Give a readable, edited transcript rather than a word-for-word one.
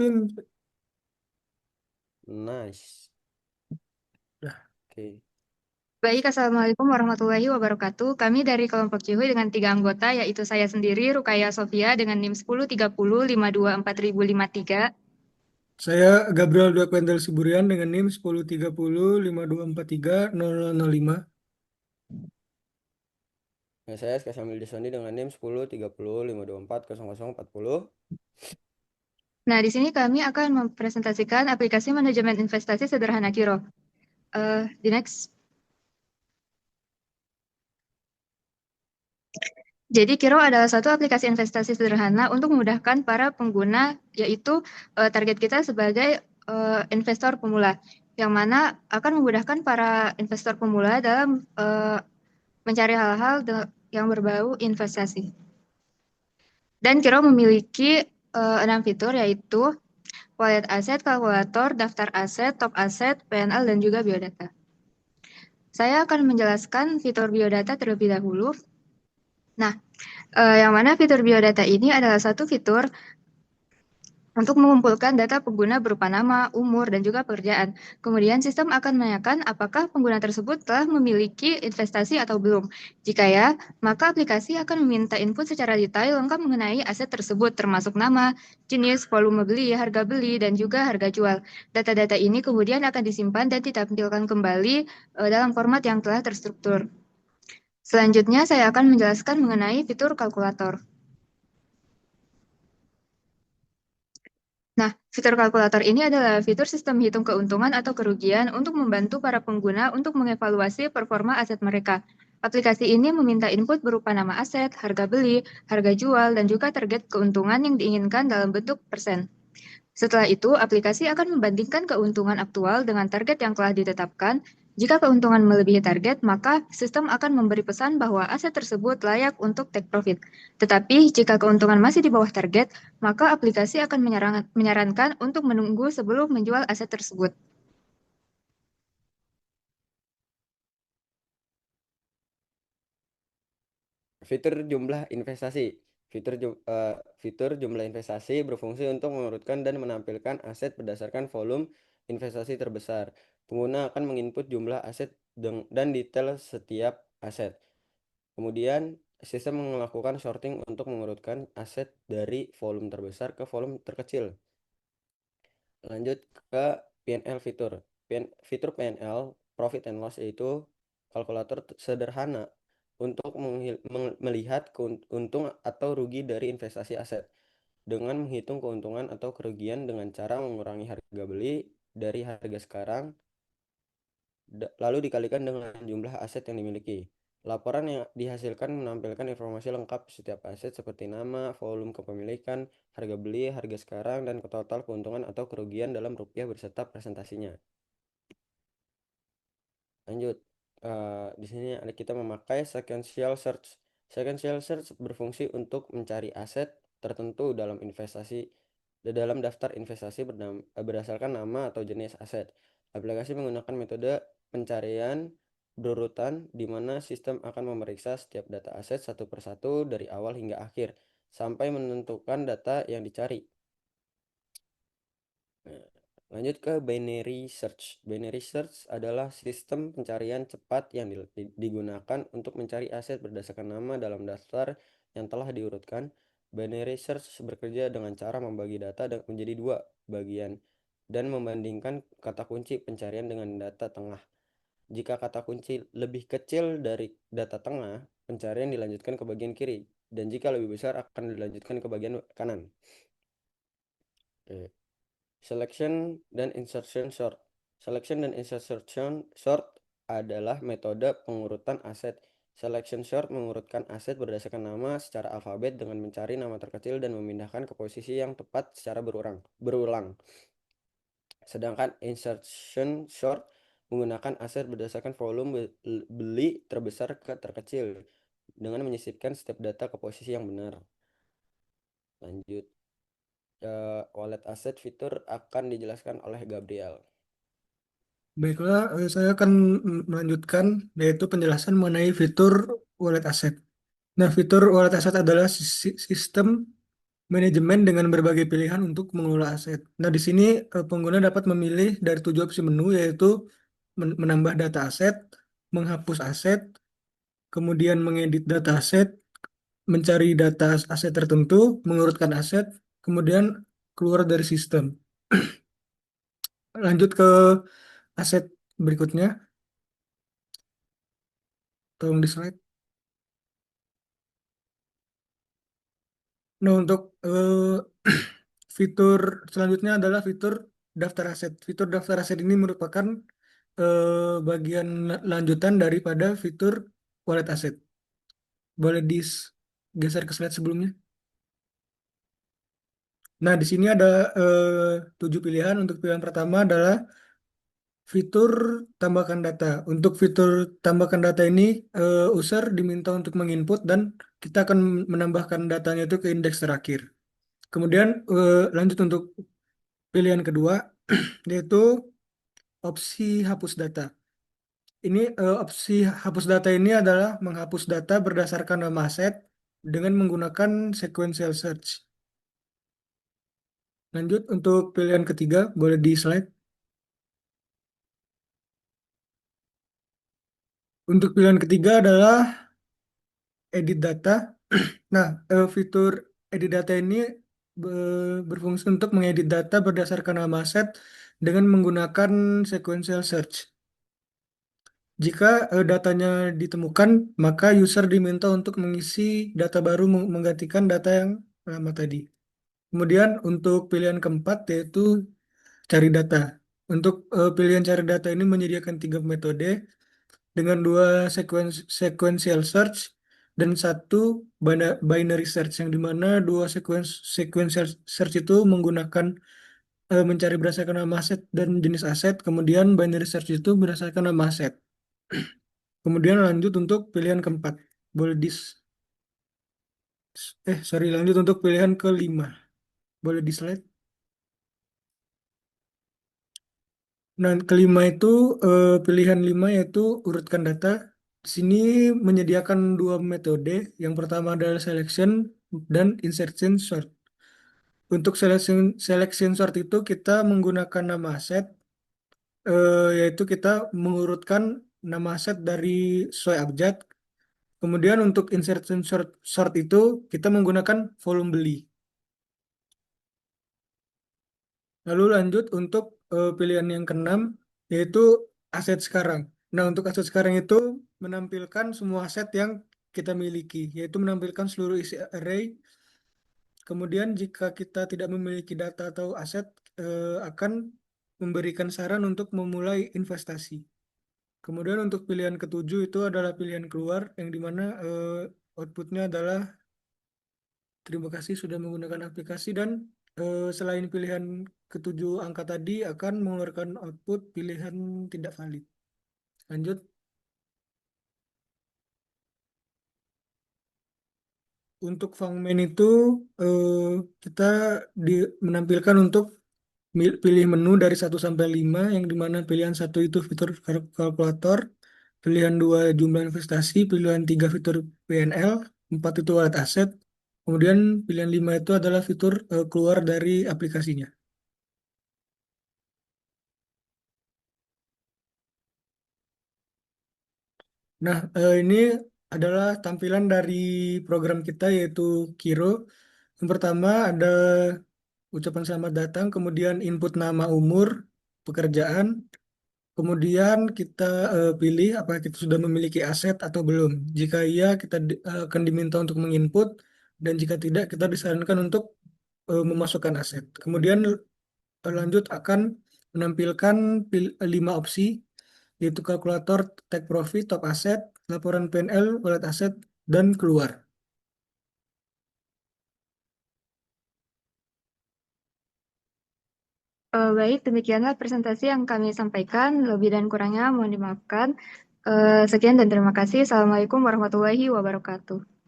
Justin. Nice. Dah. Oke. Baik, Assalamualaikum warahmatullahi wabarakatuh. Kami dari kelompok Cihuy dengan 3 anggota, yaitu saya sendiri, Rukaya Sofia, dengan NIM 1030524053. Saya Gabriel Dua Kuentel Siburian dengan NIM 103052430005. Nah, saya SK Sambil Deswandi dengan NIM 1030524040. Nah, di sini kami akan mempresentasikan aplikasi manajemen investasi sederhana Kiro. Di next. Jadi Kiro adalah satu aplikasi investasi sederhana untuk memudahkan para pengguna, yaitu target kita sebagai investor pemula, yang mana akan memudahkan para investor pemula dalam mencari hal-hal yang berbau investasi. Dan Kiro memiliki 6 fitur, yaitu wallet aset, kalkulator, daftar aset, top aset, PNL, dan juga biodata. Saya akan menjelaskan fitur biodata terlebih dahulu. Nah, yang mana fitur biodata ini adalah satu fitur untuk mengumpulkan data pengguna berupa nama, umur, dan juga pekerjaan. Kemudian sistem akan menanyakan apakah pengguna tersebut telah memiliki investasi atau belum. Jika ya, maka aplikasi akan meminta input secara detail lengkap mengenai aset tersebut, termasuk nama, jenis, volume beli, harga beli, dan juga harga jual. Data-data ini kemudian akan disimpan dan ditampilkan kembali dalam format yang telah terstruktur. Selanjutnya, saya akan menjelaskan mengenai fitur kalkulator. Nah, fitur kalkulator ini adalah fitur sistem hitung keuntungan atau kerugian untuk membantu para pengguna untuk mengevaluasi performa aset mereka. Aplikasi ini meminta input berupa nama aset, harga beli, harga jual, dan juga target keuntungan yang diinginkan dalam bentuk persen. Setelah itu, aplikasi akan membandingkan keuntungan aktual dengan target yang telah ditetapkan. Jika keuntungan melebihi target, maka sistem akan memberi pesan bahwa aset tersebut layak untuk take profit. Tetapi, jika keuntungan masih di bawah target, maka aplikasi akan menyarankan untuk menunggu sebelum menjual aset tersebut. Fitur jumlah investasi. Fitur jumlah investasi berfungsi untuk mengurutkan dan menampilkan aset berdasarkan volume investasi terbesar. Pengguna akan menginput jumlah aset dan detail setiap aset. Kemudian, sistem melakukan sorting untuk mengurutkan aset dari volume terbesar ke volume terkecil. Lanjut ke PNL fitur. Fitur PNL, Profit and Loss, yaitu kalkulator sederhana untuk melihat untung atau rugi dari investasi aset dengan menghitung keuntungan atau kerugian dengan cara mengurangi harga beli dari harga sekarang lalu dikalikan dengan jumlah aset yang dimiliki. Laporan yang dihasilkan menampilkan informasi lengkap setiap aset seperti nama, volume kepemilikan, harga beli, harga sekarang, dan total keuntungan atau kerugian dalam rupiah beserta presentasinya. Lanjut, di sini ada kita memakai sequential search. Sequential search berfungsi untuk mencari aset tertentu dalam daftar investasi berdasarkan nama atau jenis aset. Aplikasi menggunakan metode pencarian berurutan di mana sistem akan memeriksa setiap data aset satu persatu dari awal hingga akhir sampai menentukan data yang dicari. Nah, lanjut ke binary search. Binary search adalah sistem pencarian cepat yang digunakan untuk mencari aset berdasarkan nama dalam daftar yang telah diurutkan. Binary search bekerja dengan cara membagi data menjadi dua bagian dan membandingkan kata kunci pencarian dengan data tengah. Jika kata kunci lebih kecil dari data tengah, pencarian dilanjutkan ke bagian kiri, dan jika lebih besar akan dilanjutkan ke bagian kanan. Oke. Selection dan insertion sort. Selection dan insertion sort adalah metode pengurutan aset. Selection sort mengurutkan aset berdasarkan nama secara alfabet dengan mencari nama terkecil dan memindahkan ke posisi yang tepat secara berulang. Sedangkan insertion sort menggunakan aset berdasarkan volume beli terbesar ke terkecil dengan menyisipkan setiap data ke posisi yang benar. Lanjut. Wallet aset fitur akan dijelaskan oleh Gabriel. Baiklah, saya akan melanjutkan yaitu penjelasan mengenai fitur wallet aset. Nah, fitur wallet aset adalah sistem manajemen dengan berbagai pilihan untuk mengelola aset. Nah, di sini pengguna dapat memilih dari 7 opsi menu, yaitu menambah data aset, menghapus aset, kemudian mengedit data aset, mencari data aset tertentu, mengurutkan aset, kemudian keluar dari sistem. Lanjut ke aset berikutnya, tolong di slide. Nah, untuk fitur selanjutnya adalah fitur daftar aset. Fitur daftar aset ini merupakan bagian lanjutan daripada fitur wallet aset. Boleh digeser ke slide sebelumnya. Nah, di sini ada 7 pilihan. Untuk pilihan pertama adalah fitur tambahkan data. Untuk fitur tambahkan data ini, user diminta untuk menginput dan kita akan menambahkan datanya itu ke indeks terakhir. Kemudian lanjut untuk pilihan kedua, yaitu opsi hapus data. Ini opsi hapus data ini adalah menghapus data berdasarkan nama aset dengan menggunakan sequential search. Lanjut untuk pilihan ketiga, boleh di slide. Untuk pilihan ketiga adalah edit data. Nah, fitur edit data ini berfungsi untuk mengedit data berdasarkan nama aset dengan menggunakan sequential search. Jika datanya ditemukan, maka user diminta untuk mengisi data baru menggantikan data yang lama tadi. Kemudian untuk pilihan keempat yaitu cari data. Untuk pilihan cari data ini menyediakan 3 metode dengan 2 sequential search dan 1 binary search, yang dimana 2 sequential search itu menggunakan mencari berdasarkan nama aset dan jenis aset, kemudian binary search itu berdasarkan nama aset. Kemudian lanjut untuk pilihan keempat, boleh lanjut untuk pilihan kelima, boleh di slide. Nah, kelima itu pilihan 5 yaitu urutkan data. Di sini menyediakan 2 metode. Yang pertama adalah selection dan insertion sort. Untuk selection sort itu kita menggunakan nama aset, yaitu kita mengurutkan nama aset dari sesuai abjad. Kemudian untuk insertion sort itu kita menggunakan volume beli. Lalu lanjut untuk pilihan yang keenam, yaitu aset sekarang. Nah, untuk aset sekarang itu menampilkan semua aset yang kita miliki, yaitu menampilkan seluruh isi array. Kemudian jika kita tidak memiliki data atau aset, akan memberikan saran untuk memulai investasi. Kemudian untuk pilihan ketujuh itu adalah pilihan keluar, yang dimana outputnya adalah terima kasih sudah menggunakan aplikasi, dan selain pilihan ketujuh angka tadi akan mengeluarkan output pilihan tidak valid. Lanjut. Untuk function itu kita menampilkan untuk pilih menu dari 1 sampai 5, yang dimana pilihan 1 itu fitur kalkulator, pilihan 2 jumlah investasi, pilihan 3 fitur PNL, 4 itu wallet aset, kemudian pilihan 5 itu adalah fitur keluar dari aplikasinya. Nah, ini adalah tampilan dari program kita yaitu Kiro. Yang pertama ada ucapan selamat datang, kemudian input nama, umur, pekerjaan, kemudian kita pilih apakah kita sudah memiliki aset atau belum. Jika iya, kita akan diminta untuk menginput, dan jika tidak, kita disarankan untuk memasukkan aset. Kemudian lanjut akan menampilkan 5 opsi, yaitu kalkulator, take profit, top aset, laporan PNL, wallet aset, dan keluar. Baik, demikianlah presentasi yang kami sampaikan. Lebih dan kurangnya mohon dimaafkan. Sekian dan terima kasih. Assalamualaikum warahmatullahi wabarakatuh.